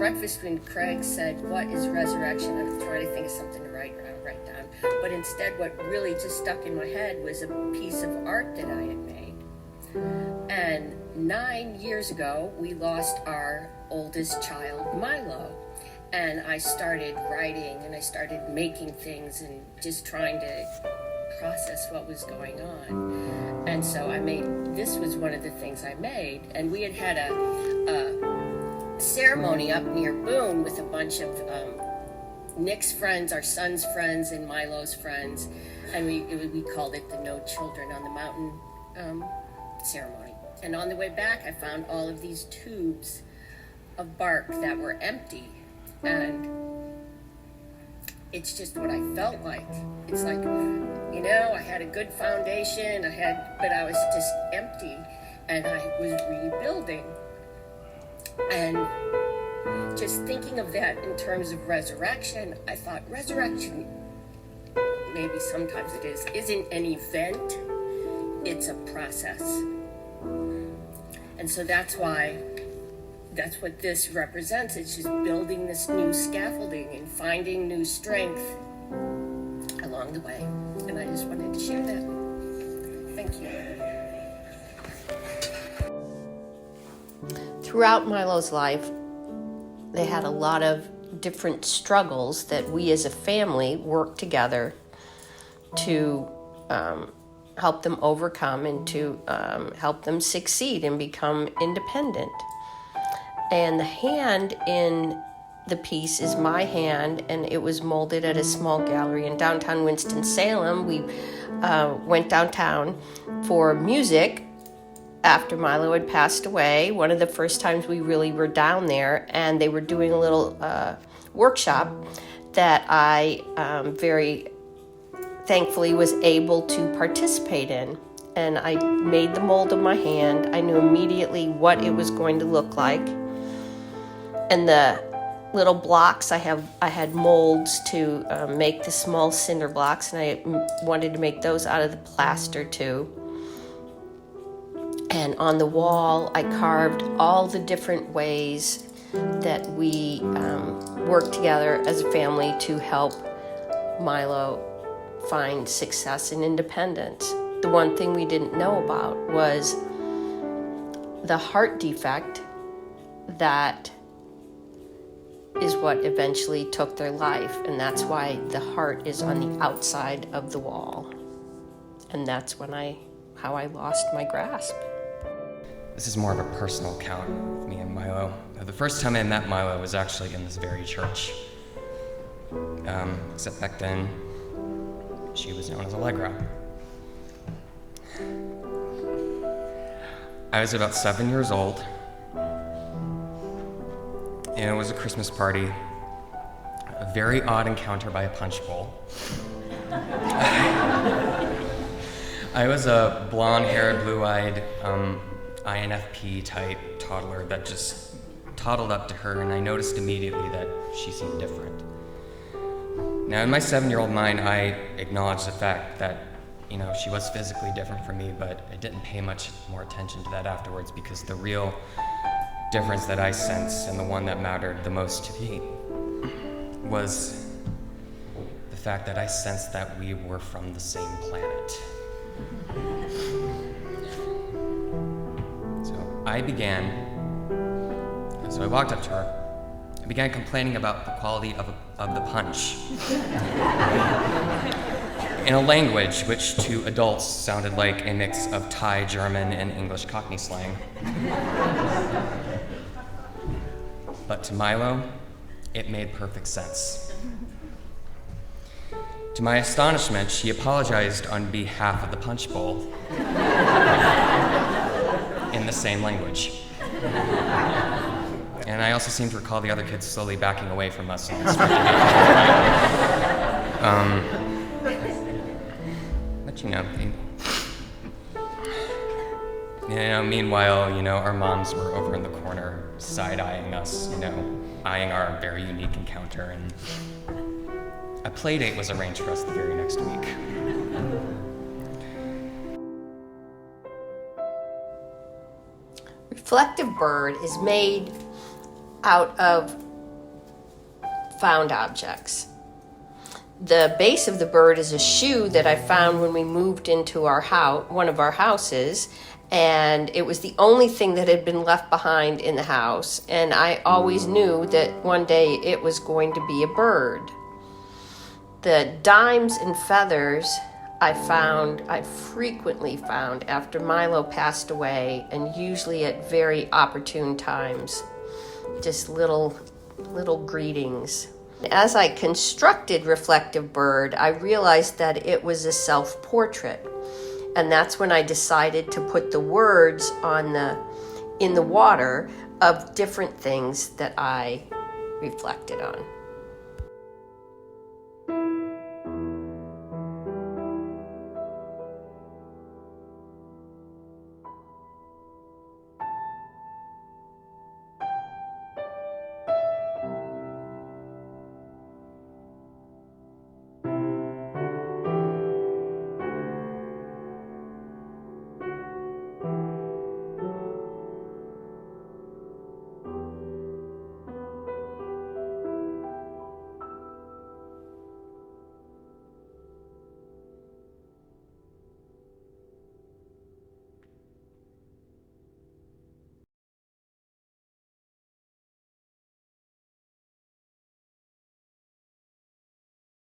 breakfast when Craig said, "What is resurrection?" I was trying to think of something to write down. But instead, what really just stuck in my head was a piece of art that I had made. And 9 years ago, we lost our oldest child, Milo. And I started writing and I started making things and just trying to process what was going on. And so this was one of the things I made. And we had a ceremony up near Boone with a bunch of Nick's friends, our son's friends, and Milo's friends. And we called it the No Children on the Mountain ceremony. And on the way back, I found all of these tubes of bark that were empty. And it's just what I felt like. It's like, I had a good foundation, but I was just empty, and I was rebuilding. And just thinking of that in terms of resurrection, I thought resurrection, maybe sometimes it isn't an event, it's a process. And so that's what this represents. It's just building this new scaffolding and finding new strength along the way. And I just wanted to share that. Thank you. Throughout Milo's life, they had a lot of different struggles that we as a family worked together to help them overcome and to help them succeed and become independent. And the hand in the piece is my hand, and it was molded at a small gallery in downtown Winston-Salem. We went downtown for music after Milo had passed away. One of the first times we really were down there, and they were doing a little workshop that I very thankfully was able to participate in. And I made the mold of my hand. I knew immediately what it was going to look like. And the little blocks, I had molds to make the small cinder blocks, and I wanted to make those out of the plaster too. And on the wall, I carved all the different ways that we worked together as a family to help Milo find success and independence. The one thing we didn't know about was the heart defect that is what eventually took their life, and that's why the heart is on the outside of the wall. And that's how I lost my grasp. This is more of a personal account with me and Milo. The first time I met Milo was actually in this very church. Except back then, she was known as Allegra. I was about 7 years old, and it was a Christmas party, a very odd encounter by a punch bowl. I was a blonde-haired, blue-eyed, INFP type toddler that just toddled up to her, and I noticed immediately that she seemed different. Now, in my 7-year-old mind, I acknowledged the fact that, she was physically different from me, but I didn't pay much more attention to that afterwards, because the real difference that I sensed, and the one that mattered the most to me, was the fact that I sensed that we were from the same planet. So I walked up to her. I began complaining about the quality of the punch in a language which to adults sounded like a mix of Thai, German, and English Cockney slang. But to Milo, it made perfect sense. To my astonishment, she apologized on behalf of the punch bowl in the same language. And I also seem to recall the other kids slowly backing away from us and starting to but meanwhile, our moms were over in the corner side-eyeing us, eyeing our very unique encounter, and a play date was arranged for us the very next week. Reflective Bird is made out of found objects. The base of the bird is a shoe that I found when we moved into our house, one of our houses, and it was the only thing that had been left behind in the house, and I always knew that one day it was going to be a bird. The dimes and feathers I frequently found after Milo passed away, and usually at very opportune times. Just little greetings. As I constructed Reflective Bird, I realized that it was a self-portrait. And that's when I decided to put the words in the water of different things that I reflected on.